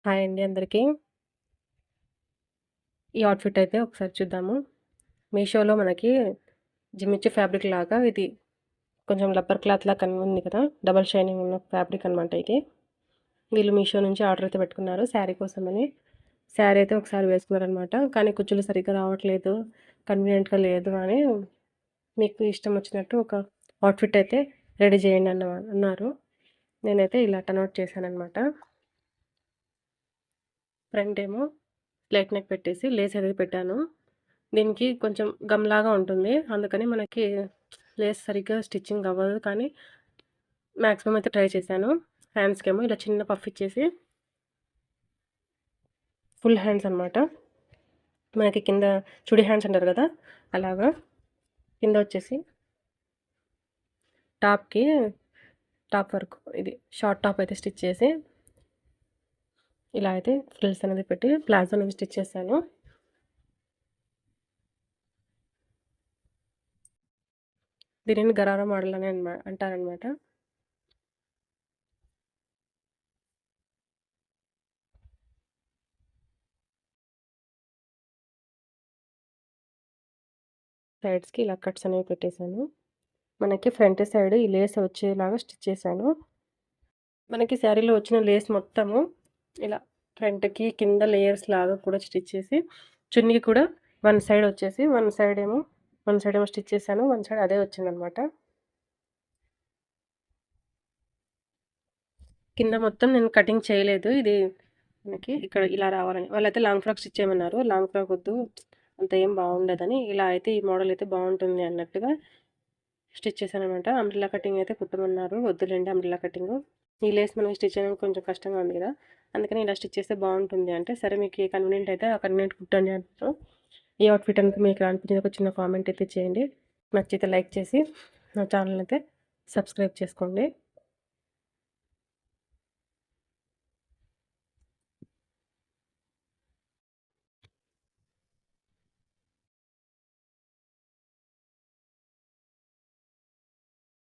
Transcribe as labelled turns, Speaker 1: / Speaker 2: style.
Speaker 1: Hi అండి అందరికీ. ఈ అవుట్‌ఫిట్ అయితే ఒకసారి చూద్దాము. మీషోలో మనకి జిమ్మిచూ ఫ్యాబ్రిక్ లాగా ఇది కొంచెం రబ్బర్ క్లాత్‌లా ఉంది కదా! డబుల్ షైనింగ్ ఉన్న ఫ్యాబ్రిక్ అనమాట ఇది. వీళ్ళు మీషో నుంచి ఆర్డర్ అయితే పెట్టుకున్నారు శారీ కోసమని. శారీ అయితే ఒకసారి వేసుకున్నారనమాట. కానీ కుచ్చులు సరిగ్గా రావట్లేదు, కన్వీనియంట్‌గా లేదు అని మీకు ఇష్టం వచ్చినట్టు ఒక అవుట్‌ఫిట్ అయితే రెడీ చేయండి అన్నారు. నేనైతే ఇలా టర్న్ ఔట్ చేశాననమాట. ఫ్రంట్ ఏమో ఫ్లేట్ నెక్ పెట్టేసి లేస్ అనేది పెట్టాను. దీనికి కొంచెం గమ్‌లాగా ఉంటుంది. అందుకని మనకి లేస్ సరిగ్గా స్టిచ్చింగ్ అవ్వదు. కానీ మాక్సిమం అయితే ట్రై చేశాను. హ్యాండ్స్‌కేమో ఇలా చిన్న పఫ్ ఇచ్చేసి ఫుల్ హ్యాండ్స్ అనమాట. మనకి కింద చుడీ హ్యాండ్స్ అంటారు కదా! అలాగా కింద వచ్చేసి టాప్‌కి టాప్ వరకు ఇది షార్ట్ టాప్ అయితే స్టిచ్ చేసి ఇలా అయితే ఫ్రిల్స్ అనేది పెట్టి ప్లాజో అనేది స్టిచ్ చేశాను. దీనిని గరారా మోడల్ అని అంటారనమాట. సైడ్స్‌కి ఇలా కట్స్ అనేవి పెట్టేశాను. మనకి ఫ్రంట్ సైడ్ ఈ లేస్ వచ్చేలాగా స్టిచ్ చేశాను. మనకి శారీలో వచ్చిన లేస్ మొత్తము ఇలా ఫ్రంట్‌కి కింద లేయర్స్ లాగా కూడా స్టిచ్ చేసి, చున్నీ కూడా వన్ సైడ్ వచ్చేసి, వన్ సైడ్ ఏమో స్టిచ్ చేశాను. వన్ సైడ్ అదే వచ్చిందనమాట. కింద మొత్తం నేను కటింగ్ చేయలేదు. ఇది మనకి ఇక్కడ ఇలా రావాలని. వాళ్ళైతే లాంగ్ ఫ్రాక్ స్టిచ్ చేయమన్నారు. లాంగ్ ఫ్రాక్ వద్దు, అంత ఏం బాగుండదని, ఇలా అయితే ఈ మోడల్ అయితే బాగుంటుంది అన్నట్టుగా స్టిచ్ చేశాననమాట. అంబ్రెల్లా కటింగ్ అయితే కుట్టమన్నారు. వద్దులేండి అంబ్రెల్లా కటింగు. ఈ లేస్ మనకి స్టిచ్ చేయడం కొంచెం కష్టంగా ఉంది కదా! అందుకని ఇలా స్టిచ్ చేస్తే బాగుంటుంది అంటే, సరే మీకు ఏ కన్వీనియంట్ అయితే ఆ కన్వీనియంట్ కుట్టండి అన్నారు. ఈ అవుట్‌ఫిట్ అనేది మీకు ఎలా అనిపించిందో ఒక చిన్న కామెంట్ అయితే చేయండి. నచ్చితే లైక్ చేసి నా ఛానల్ అయితే సబ్స్క్రైబ్ చేసుకోండి.